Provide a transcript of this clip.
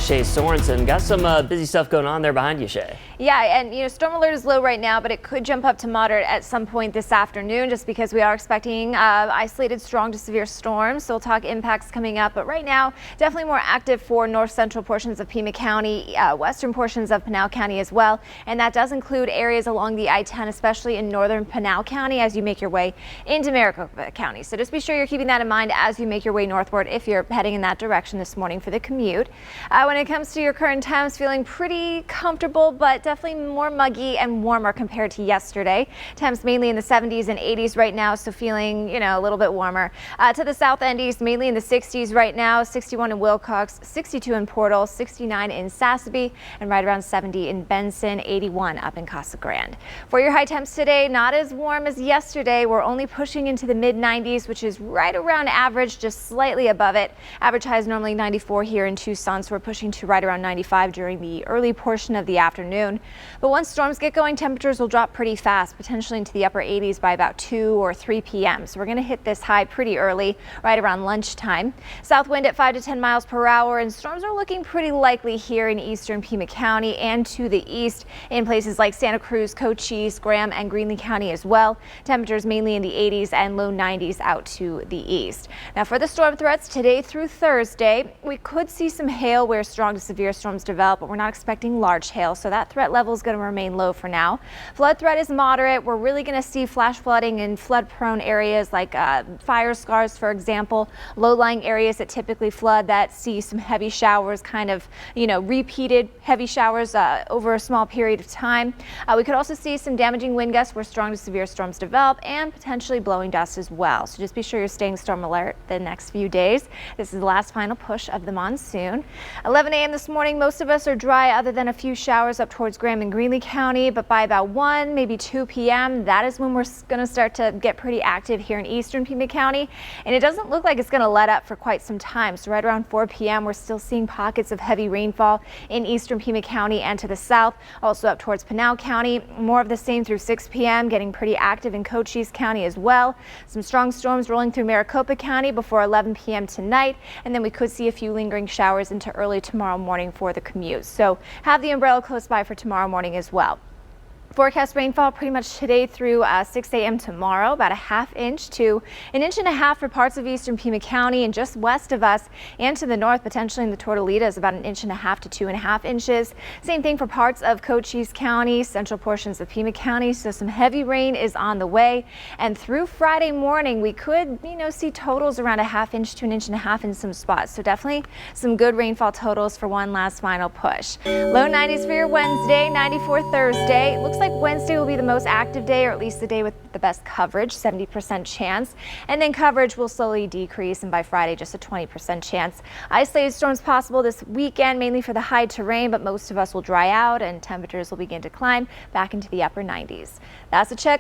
Shea Sorensen. Got some busy stuff going on there behind you, Shea. Yeah, and storm alert is low right now, but it could jump up to moderate at some point this afternoon just because we are expecting isolated strong to severe storms. So we'll talk impacts coming up, but right now definitely more active for north central portions of Pima County, western portions of Pinal County as well. And that does include areas along the I-10, especially in northern Pinal County as you make your way into Maricopa County. So just be sure you're keeping that in mind as you make your way northward if you're heading in that direction this morning for the commute. When it comes to your current temps, feeling pretty comfortable, but definitely more muggy and warmer compared to yesterday. Temps mainly in the 70s and 80s right now, so feeling, a little bit warmer. To the south and east, mainly in the 60s right now, 61 in Wilcox, 62 in Portal, 69 in Sassabee, and right around 70 in Benson, 81 up in Casa Grande. For your high temps today, not as warm as yesterday. We're only pushing into the mid 90s, which is right around average, just slightly above it. Average high is normally 94 here in Tucson, so we're pushing to right around 95 during the early portion of the afternoon. But once storms get going, temperatures will drop pretty fast, potentially into the upper 80s by about 2 or 3 p.m. So we're going to hit this high pretty early, right around lunchtime. South wind at 5 to 10 miles per hour, and storms are looking pretty likely here in eastern Pima County and to the east in places like Santa Cruz, Cochise, Graham, and Greenlee County as well. Temperatures mainly in the 80s and low 90s out to the east. Now for the storm threats today through Thursday, we could see some hail where strong to severe storms develop, but we're not expecting large hail, so that threat level is going to remain low for now. Flood threat is moderate. We're really going to see flash flooding in flood prone areas like fire scars, for example, low-lying areas that typically flood that see some heavy showers, kind of, repeated heavy showers over a small period of time. We could also see some damaging wind gusts where strong to severe storms develop and potentially blowing dust as well. So just be sure you're staying storm alert the next few days. This is the last final push of the monsoon. 11 a.m. this morning, most of us are dry other than a few showers up towards Graham and Greenlee County, but by about 1, maybe 2 p.m., that is when we're going to start to get pretty active here in eastern Pima County, and it doesn't look like it's going to let up for quite some time. So right around 4 p.m., we're still seeing pockets of heavy rainfall in eastern Pima County and to the south, also up towards Pinal County. More of the same through 6 p.m., getting pretty active in Cochise County as well. Some strong storms rolling through Maricopa County before 11 p.m. tonight, and then we could see a few lingering showers into early tomorrow morning for the commute. So have the umbrella close by for tomorrow morning as well. Forecast rainfall pretty much today through 6 a.m. tomorrow, about a ½ inch to 1.5 inches for parts of eastern Pima County, and just west of us and to the north, potentially in the Tortolitas, about 1.5 inches to 2.5 inches. Same thing for parts of Cochise County, central portions of Pima County. So some heavy rain is on the way, and through Friday morning, we could, see totals around a ½ inch to 1.5 inches in some spots. So definitely some good rainfall totals for one last final push. Low 90s for your Wednesday, 94 Thursday. It looks like Wednesday will be the most active day, or at least the day with the best coverage, 70% chance. And then coverage will slowly decrease, and by Friday, just a 20% chance. Isolated storms possible this weekend, mainly for the high terrain, but most of us will dry out and temperatures will begin to climb back into the upper 90s. That's a check.